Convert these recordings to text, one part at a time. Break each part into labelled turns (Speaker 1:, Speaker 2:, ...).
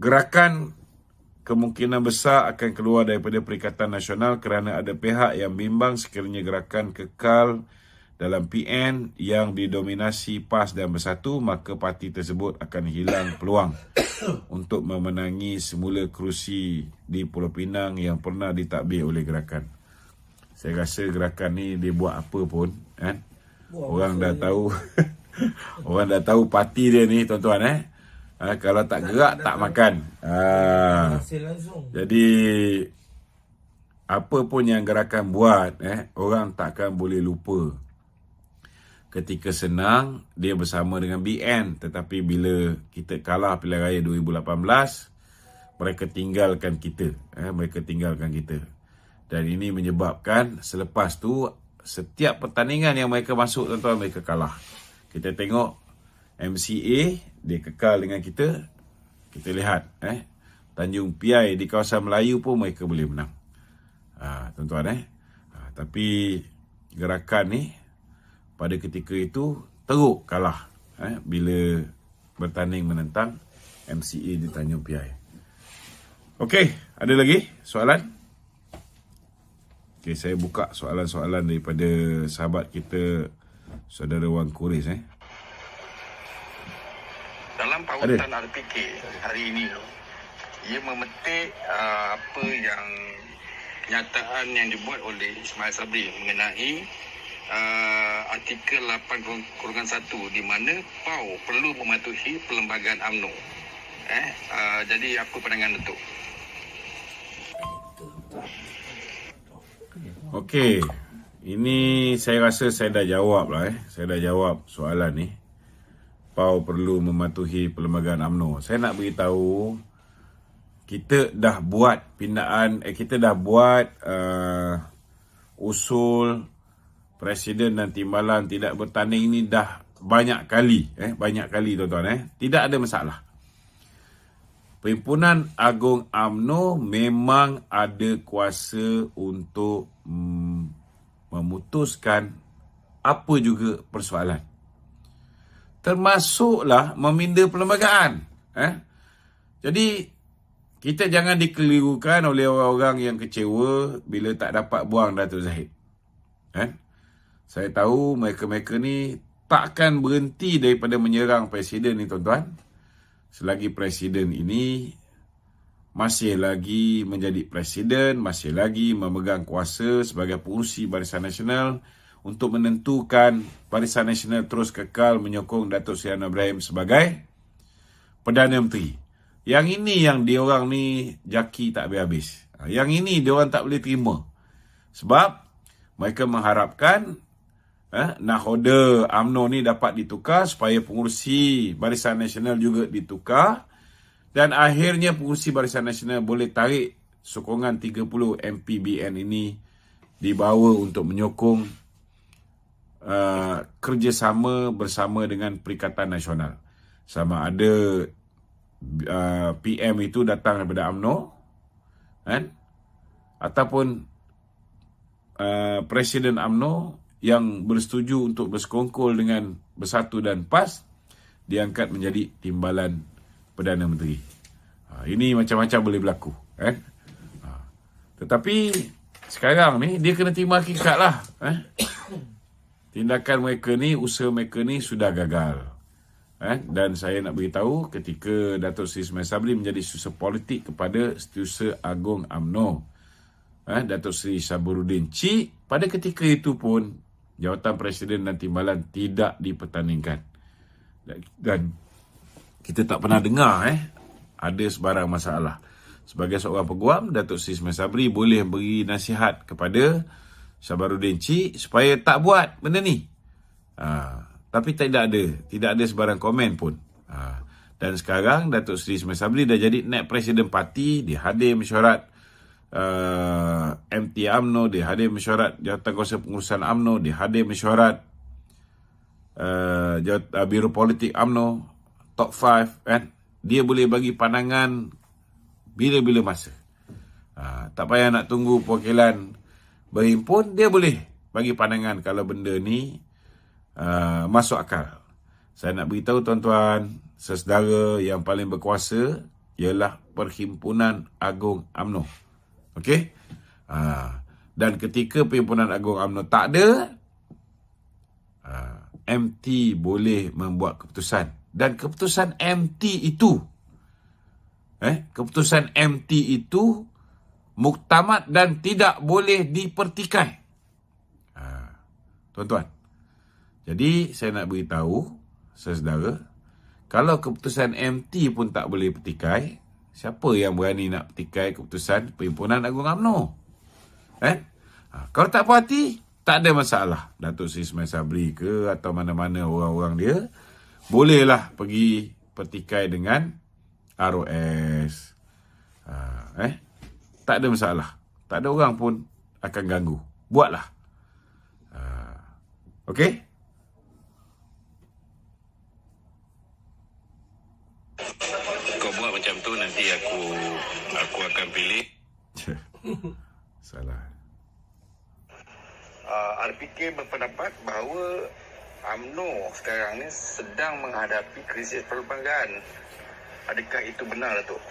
Speaker 1: Gerakan kemungkinan besar akan keluar daripada Perikatan Nasional kerana ada pihak yang bimbang sekiranya gerakan kekal dalam PN yang didominasi PAS dan Bersatu, maka parti tersebut akan hilang peluang untuk memenangi semula kerusi di Pulau Pinang yang pernah ditadbir oleh gerakan. Saya rasa gerakan ni dia buat apa pun, kan? Orang dah tahu orang dah tahu parti dia ni, tuan-tuan, kalau tak gerak tak makan. Jadi apa pun yang gerakan buat, orang takkan boleh lupa. Ketika senang dia bersama dengan BN, tetapi bila kita kalah pilihan raya 2018, mereka tinggalkan kita, Dan ini menyebabkan selepas tu setiap pertandingan yang mereka masuk, tuan-tuan, mereka kalah. Kita tengok MCA, dia kekal dengan kita. Kita lihat, Tanjung Piai di kawasan Melayu pun mereka boleh menang. Tuan-tuan, tapi gerakan ni pada ketika itu teruk kalah bila bertanding menentang MCA di Tanjung Piai. Okey, ada lagi soalan? Okey, saya buka soalan-soalan daripada sahabat kita, saudara Wan Kuris.
Speaker 2: Dalam pautan RPK hari ini, ia memetik apa yang kenyataan yang dibuat oleh Ismail Sabri mengenai artikel 8/1 di mana PAU perlu mematuhi Perlembagaan UMNO. Jadi apa pandangan Datuk?
Speaker 1: Okey, ini saya rasa saya dah jawab lah. Saya dah jawab soalan ni. PAU perlu mematuhi Perlembagaan UMNO. Saya nak beritahu, kita dah buat pindaan, kita dah buat usul Presiden dan Timbalan tidak bertanding ini dah banyak kali, tuan-tuan. Tidak ada masalah. Perhimpunan Agung UMNO memang ada kuasa untuk memutuskan apa juga persoalan, termasuklah meminda perlembagaan. Jadi kita jangan dikelirukan oleh orang-orang yang kecewa bila tak dapat buang Datuk Zahid. Saya tahu mereka-mereka ni takkan berhenti daripada menyerang Presiden ni, tuan-tuan. Selagi Presiden ini masih lagi menjadi Presiden, masih lagi memegang kuasa sebagai pengurusi Barisan Nasional untuk menentukan Barisan Nasional terus kekal menyokong Datuk Seri Anwar Ibrahim sebagai Perdana Menteri. Yang ini yang diorang ni jaki tak habis-habis. Yang ini diorang tak boleh terima. Sebab mereka mengharapkan nakhoda UMNO ni dapat ditukar supaya pengurusi Barisan Nasional juga ditukar, dan akhirnya pengurusi Barisan Nasional boleh tarik sokongan 30 MPBN ini dibawa untuk menyokong kerjasama bersama dengan Perikatan Nasional. Sama ada PM itu datang daripada UMNO, ataupun Presiden UMNO yang bersetuju untuk bersekongkol dengan Bersatu dan PAS diangkat menjadi timbalan Perdana Menteri. Ini macam-macam boleh berlaku, Tetapi sekarang ni dia kena terima hakikat lah. Tindakan mereka ni, usaha mereka ni sudah gagal. Dan saya nak beritahu, ketika Datuk Seri Ismail Sabri menjadi setiausaha politik kepada Setiausaha Agung UMNO, Datuk Seri Sabaruddin Cik, pada ketika itu pun jawatan Presiden dan Timbalan tidak dipertandingkan. Dan kita tak pernah dengar ada sebarang masalah. Sebagai seorang peguam, Datuk Seri Ismail Sabri boleh beri nasihat kepada Sabaruddin Cik supaya tak buat benda ni. Tapi tidak ada sebarang komen pun. Dan sekarang Datuk Seri Ismail Sabri dah jadi naib Presiden Parti, dia hadir mesyuarat MT UMNO, dia hadir mesyuarat Jawatankuasa Pengurusan UMNO, dia hadir mesyuarat Biro Politik UMNO, Top 5, dia boleh bagi pandangan bila-bila masa. Tak payah nak tunggu perwakilan berhimpun, dia boleh bagi pandangan kalau benda ni masuk akal. Saya nak beritahu tuan-tuan, sesedara yang paling berkuasa ialah Perhimpunan Agung UMNO. Okey? Dan ketika Perhimpunan Agung UMNO tak ada, MT boleh membuat keputusan. Dan keputusan MT itu, keputusan MT itu muktamad dan tidak boleh dipertikai. Tuan-tuan, jadi saya nak beritahu saudara, kalau keputusan MT pun tak boleh petikai, siapa yang berani nak petikai keputusan Perhimpunan Agung UMNO? Kalau tak puas hati, tak ada masalah. Datuk Seri Ismail Sabri ke atau mana-mana orang-orang dia, bolehlah pergi petikai dengan ROS. Tak ada masalah. Tak ada orang pun akan ganggu. Buatlah. Okey?
Speaker 2: Kau buat macam tu, nanti aku akan pilih.
Speaker 1: Salah.
Speaker 2: RPK berpendapat bahawa UMNO sekarang ni sedang menghadapi krisis perlembagaan. Adakah itu benar, Datuk?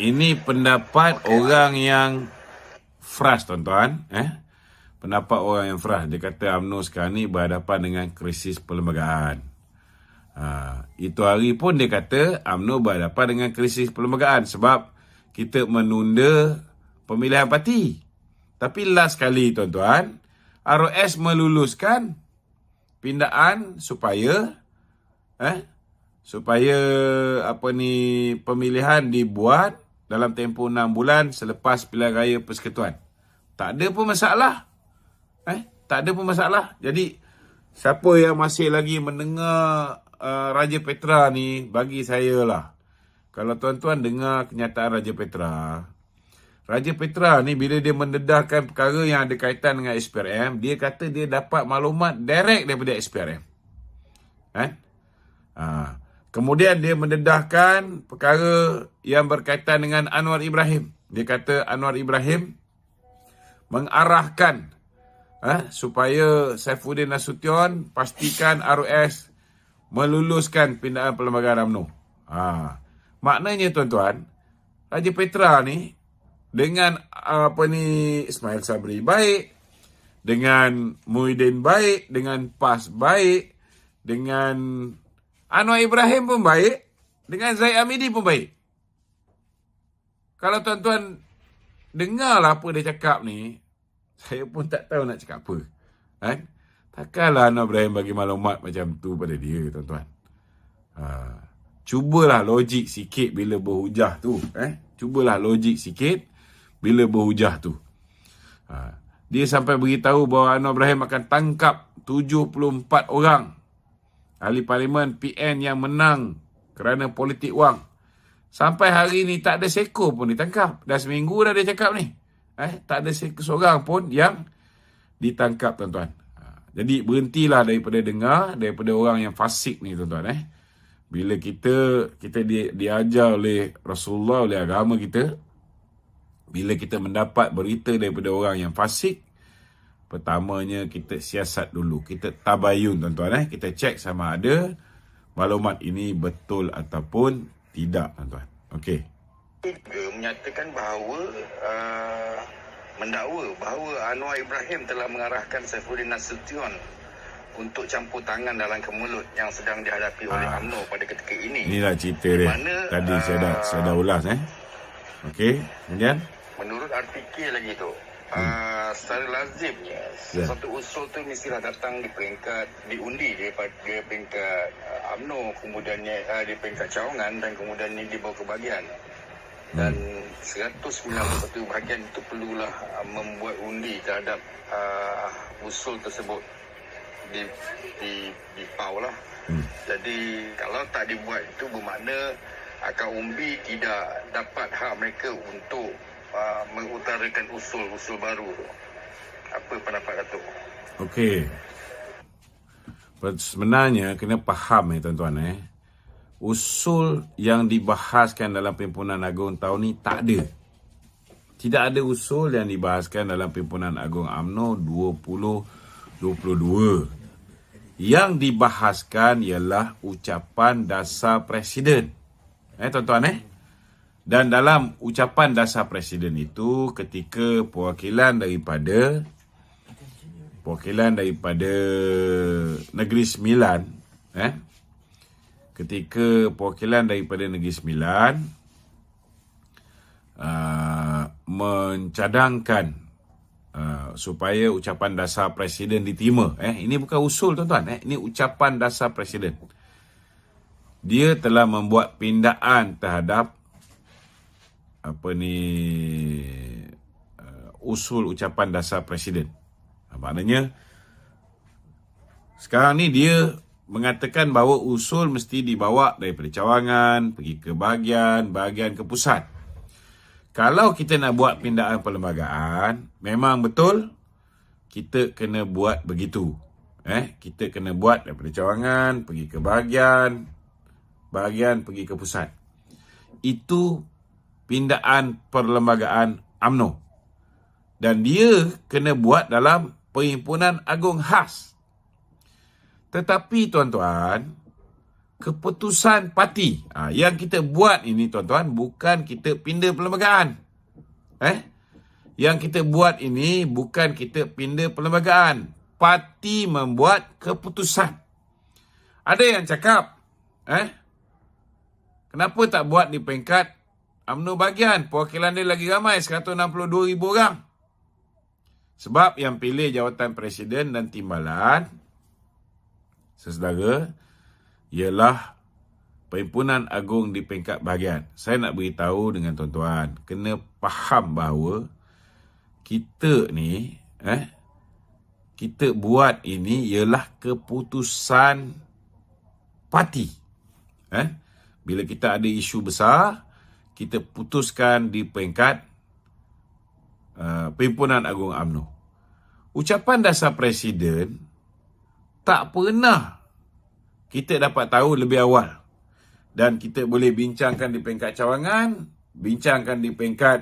Speaker 1: Ini pendapat orang yang fras, tuan-tuan. Pendapat orang yang fras. Dia kata UMNO sekarang ni berhadapan dengan krisis perlembagaan. Itu hari pun dia kata UMNO berhadapan dengan krisis perlembagaan sebab kita menunda pemilihan parti. Tapi last kali, tuan-tuan, ROS meluluskan pindaan supaya pemilihan dibuat dalam tempoh 6 bulan selepas pilihan raya Persekutuan. Tak ada pun masalah. Tak ada pun masalah. Jadi siapa yang masih lagi mendengar Raja Petra ni, bagi saya lah, kalau tuan-tuan dengar kenyataan Raja Petra ni bila dia mendedahkan perkara yang ada kaitan dengan SPRM, dia kata dia dapat maklumat direct daripada SPRM. Kemudian dia mendedahkan perkara yang berkaitan dengan Anwar Ibrahim. Dia kata Anwar Ibrahim mengarahkan supaya Saifuddin Nasution pastikan ROS meluluskan pindaan perlembagaan UMNO. Maknanya, tuan-tuan, Raja Petra ni dengan Ismail Sabri baik, dengan Muhyiddin baik, dengan PAS baik, dengan Anwar Ibrahim pun baik, dengan Zaid Hamidi pun baik. Kalau tuan-tuan dengarlah apa dia cakap ni, saya pun tak tahu nak cakap apa. Takkanlah Anwar Ibrahim bagi maklumat macam tu pada dia, tuan-tuan. Cubalah logik sikit bila berhujah tu. Cubalah logik sikit bila berhujah tu. Dia sampai beritahu bahawa Anwar Ibrahim akan tangkap 74 orang ahli parlimen PN yang menang kerana politik wang. Sampai hari ni tak ada seekor pun ditangkap. Dah seminggu dah dia cakap ni. Tak ada seorang pun yang ditangkap, tuan-tuan. Jadi berhentilah daripada dengar daripada orang yang fasik ni, tuan-tuan. Bila kita diajar oleh Rasulullah, oleh agama kita, bila kita mendapat berita daripada orang yang fasik, pertamanya kita siasat dulu. Kita tabayun, tuan-tuan. Kita cek sama ada maklumat ini betul ataupun tidak, tuan-tuan. Okey.
Speaker 2: Menyatakan bahawa mendakwa bahawa Anwar Ibrahim telah mengarahkan Saifuddin Nasution untuk campur tangan dalam kemulut yang sedang dihadapi oleh UMNO pada ketika ini.
Speaker 1: Inilah cerita dia. Tadi saya dah ulas. Okey, kemudian
Speaker 2: menurut RPK lagi tu, secara lazimnya satu usul tu mestilah datang di peringkat diundi daripada peringkat UMNO, kemudiannya di peringkat cawangan dan kemudiannya dibawa ke bahagian. Dan 191 bahagian itu perlulah membuat undi terhadap usul tersebut di PAU lah. Jadi kalau tak dibuat itu bermakna akar umbi tidak dapat hak mereka untuk mengutarakan usul-usul baru. Apa pendapat Datuk?
Speaker 1: Okey. Sebenarnya kena faham tuan-tuan. Usul yang dibahaskan dalam Perhimpunan Agung tahun ni tak ada. Tidak ada usul yang dibahaskan dalam Perhimpunan Agung UMNO 2022. Yang dibahaskan ialah ucapan dasar Presiden. Tuan-tuan. Dan dalam ucapan dasar Presiden itu, ketika perwakilan daripada Negeri Sembilan, ketika perwakilan daripada Negeri Sembilan mencadangkan supaya ucapan dasar Presiden diterima. Ini bukan usul, tuan-tuan. Ini ucapan dasar Presiden. Dia telah membuat pindaan terhadap usul ucapan dasar Presiden. Maknanya sekarang ni dia mengatakan bahawa usul mesti dibawa daripada cawangan pergi ke bahagian ke pusat. Kalau kita nak buat pindaan perlembagaan, memang betul kita kena buat begitu. Kita kena buat daripada cawangan pergi ke bahagian pergi ke pusat. Itu pindaan perlembagaan UMNO. Dan dia kena buat dalam Perhimpunan Agung khas. Tetapi tuan-tuan, keputusan parti yang kita buat ini, tuan-tuan, bukan kita pindah perlembagaan. Yang kita buat ini bukan kita pindah perlembagaan. Parti membuat keputusan. Ada yang cakap, kenapa tak buat di peringkat UMNO bahagian? Perwakilan dia lagi ramai, 162,000 orang. Sebab yang pilih jawatan Presiden dan Timbalan, sesedara, ialah Perhimpunan Agung di peringkat bahagian. Saya nak beritahu dengan tuan-tuan, kena faham bahawa kita ni, kita buat ini ialah keputusan parti. Bila kita ada isu besar, kita putuskan di peringkat Perhimpunan Agung UMNO. Ucapan dasar Presiden tak pernah kita dapat tahu lebih awal. Dan kita boleh bincangkan di peringkat cawangan, bincangkan di peringkat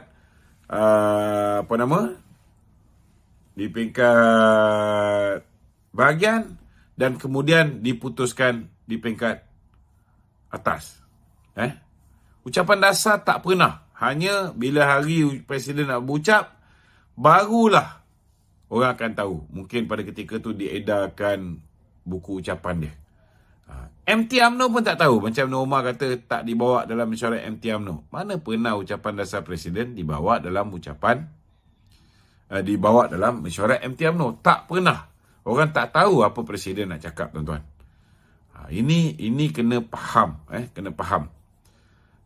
Speaker 1: di peringkat bahagian, dan kemudian diputuskan di peringkat atas. Ucapan dasar tak pernah. Hanya bila hari Presiden nak berucap, barulah orang akan tahu. Mungkin pada ketika tu diedarkan buku ucapan dia. MT UMNO pun tak tahu. Macam Nur Umar kata tak dibawa dalam mesyuarat MT UMNO. Mana pernah ucapan dasar Presiden dibawa dalam mesyuarat MT UMNO? Tak pernah. Orang tak tahu apa Presiden nak cakap, tuan-tuan. Ini kena faham. Kena faham.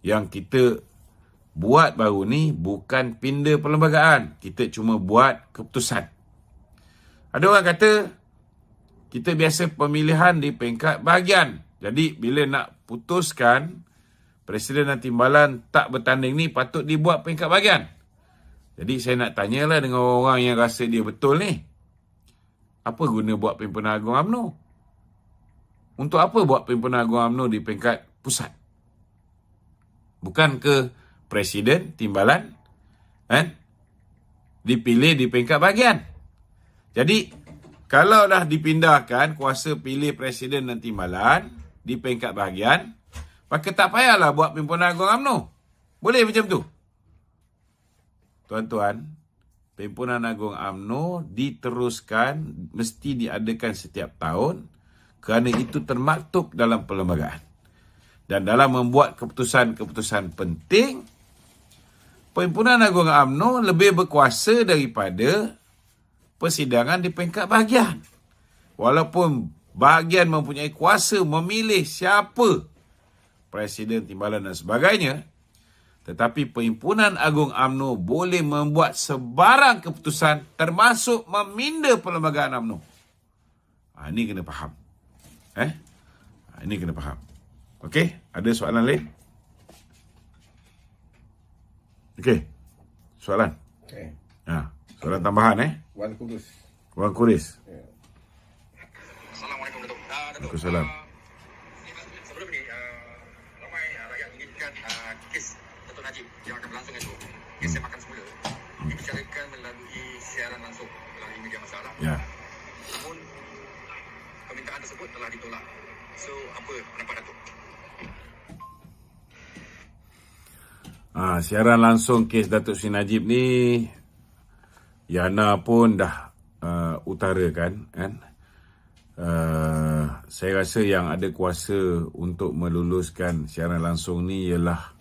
Speaker 1: Yang kita buat baru ni bukan pindah perlembagaan. Kita cuma buat keputusan. Ada orang kata, kita biasa pemilihan di peringkat bahagian. Jadi, bila nak putuskan, Presiden dan Timbalan tak bertanding ni, patut dibuat peringkat bahagian. Jadi, saya nak tanyalah dengan orang yang rasa dia betul ni. Apa guna buat Perhimpunan Agung UMNO? Untuk apa buat Perhimpunan Agung UMNO di peringkat pusat? Bukan ke Presiden, Timbalan, dipilih di peringkat bahagian. Jadi, kalau dah dipindahkan kuasa pilih Presiden dan Timbalan di peringkat bahagian, maka tak payahlah buat Perhimpunan Agung UMNO. Boleh macam tu? Tuan-tuan, Perhimpunan Agung UMNO diteruskan, mesti diadakan setiap tahun, kerana itu termaktub dalam perlembagaan. Dan dalam membuat keputusan-keputusan penting, Perhimpunan Agung UMNO lebih berkuasa daripada persidangan di peringkat bahagian. Walaupun bahagian mempunyai kuasa memilih siapa Presiden, Timbalan dan sebagainya, tetapi Perhimpunan Agung UMNO boleh membuat sebarang keputusan termasuk meminda perlembagaan UMNO. Ini kena faham. Ini kena faham. Okey, ada soalan lain? Okey, soalan?
Speaker 3: Okay.
Speaker 1: Soalan tambahan
Speaker 3: Wan Kudus.
Speaker 1: Wan Kudus.
Speaker 2: Assalamualaikum Datuk.
Speaker 1: Waalaikumsalam.
Speaker 2: Sebelum ni, ramai rakyat inginkan kes Datuk Najib yang akan berlangsung esok. Kes yang akan semula. Dibicarakan melalui siaran langsung melalui media massa lah.
Speaker 1: Ya.
Speaker 2: Namun, permintaan tersebut telah ditolak. So, apa pendapat Datuk?
Speaker 1: Siaran langsung kes Datuk Seri Najib ni, Yana pun dah utarakan kan. Saya rasa yang ada kuasa untuk meluluskan siaran langsung ni ialah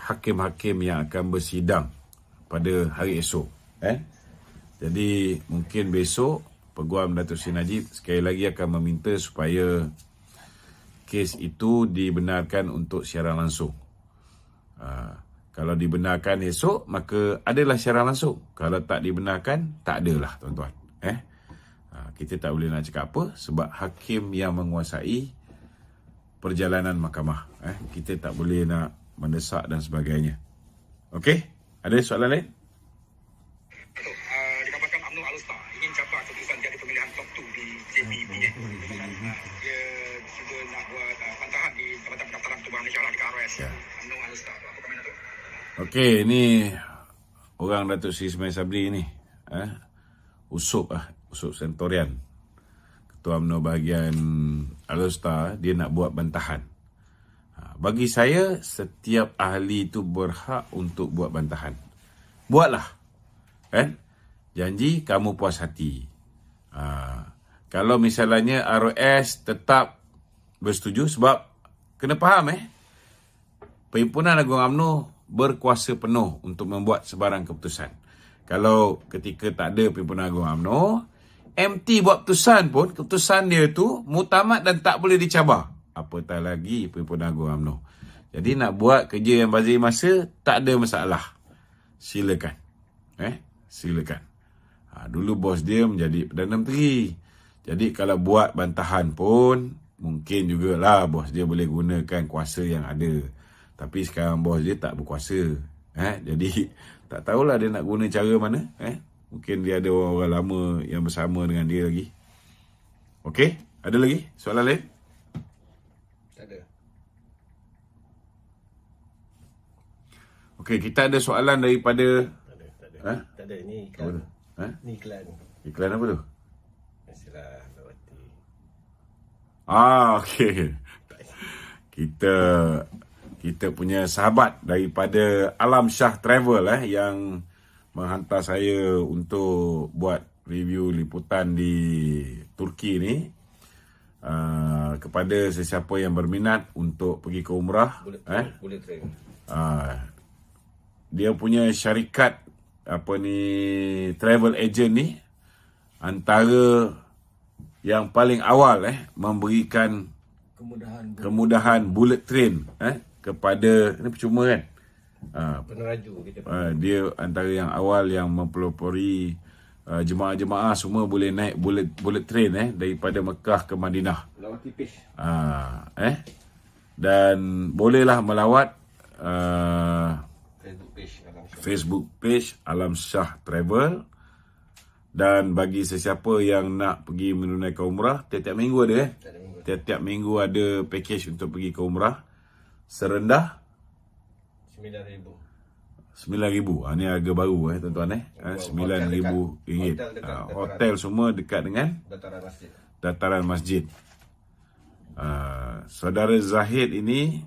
Speaker 1: hakim-hakim yang akan bersidang pada hari esok. Jadi mungkin besok Peguam Datuk Seri Najib sekali lagi akan meminta supaya kes itu dibenarkan untuk siaran langsung. Kalau dibenarkan esok, maka adalah siaran langsung. Kalau tak dibenarkan, tak adalah, tuan-tuan. Kita tak boleh nak cakap apa sebab hakim yang menguasai perjalanan mahkamah. Kita tak boleh nak mendesak dan sebagainya. Okey? Ada soalan lain?
Speaker 2: Dikabarkan UMNO Al-Star ingin cabar keputusan jadi pemilihan top 2 di JPP. Dia cuba nak buat bantahan di Jabatan Pendaftaran Pertubuhan Malaysia di KRS. UMNO Al-Star. Apa komen tu?
Speaker 1: Okey, ni orang Datuk Seri Ismail Sabri ni. Usup Sentorian. Ketua UMNO bahagian Al-Star, dia nak buat bantahan. Bagi saya, setiap ahli itu berhak untuk buat bantahan. Buatlah. Kan? Janji kamu puas hati. Kalau misalnya ROS tetap bersetuju, sebab kena faham Perhimpunan Agung UMNO berkuasa penuh untuk membuat sebarang keputusan. Kalau ketika tak ada Perhimpunan Agung UMNO, MT buat keputusan pun, keputusan dia tu muktamad dan tak boleh dicabar. Apatah lagi Perhimpunan Agung UMNO. Jadi nak buat kerja yang bazir masa, tak ada masalah. Silakan. Silakan. Dulu bos dia menjadi Perdana Menteri. Jadi kalau buat bantahan pun, mungkin jugalah bos dia boleh gunakan kuasa yang ada. Tapi sekarang bos dia tak berkuasa. Jadi tak tahulah dia nak guna cara mana. Mungkin dia ada orang-orang lama yang bersama dengan dia lagi. Okey? Ada lagi soalan lain?
Speaker 3: Tak ada.
Speaker 1: Okey, kita ada soalan daripada...
Speaker 3: Tak ada. Tak ada. Ni iklan. Ni iklan.
Speaker 1: Iklan apa tu?
Speaker 3: Mestilah lawati.
Speaker 1: Okey. Kita punya sahabat daripada Alam Shah Travel yang menghantar saya untuk buat review liputan di Turki ni. Kepada sesiapa yang berminat untuk pergi ke umrah,
Speaker 3: Bullet train.
Speaker 1: dia punya syarikat travel agent ni antara yang paling awal memberikan kemudahan bullet train kepada ni percuma kan.
Speaker 3: Peneraju kita.
Speaker 1: Dia antara yang awal yang mempelopori jemaah-jemaah semua boleh naik bullet train daripada Mekah ke Madinah.
Speaker 3: Lawati page.
Speaker 1: Dan bolehlah melawat
Speaker 3: Facebook page
Speaker 1: Facebook page Alam
Speaker 3: Alam Shah.
Speaker 1: Shah Travel. Dan bagi sesiapa yang nak pergi menunaikan umrah, tiap-tiap minggu ada tiap-tiap minggu ada package untuk pergi ke umrah serendah
Speaker 3: 9,000.
Speaker 1: 9,000. Ni harga baru tuan-tuan RM9,000. Hotel semua dekat dengan dataran masjid. Saudara Zahid ini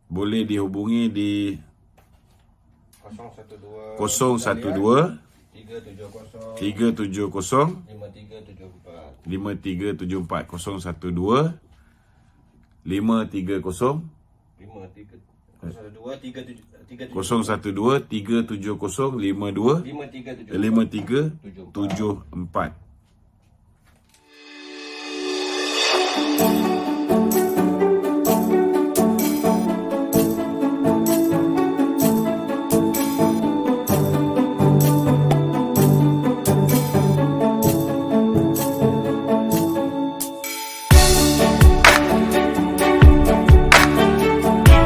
Speaker 1: boleh dihubungi di 012 370 5374 012 530 012 370 5374.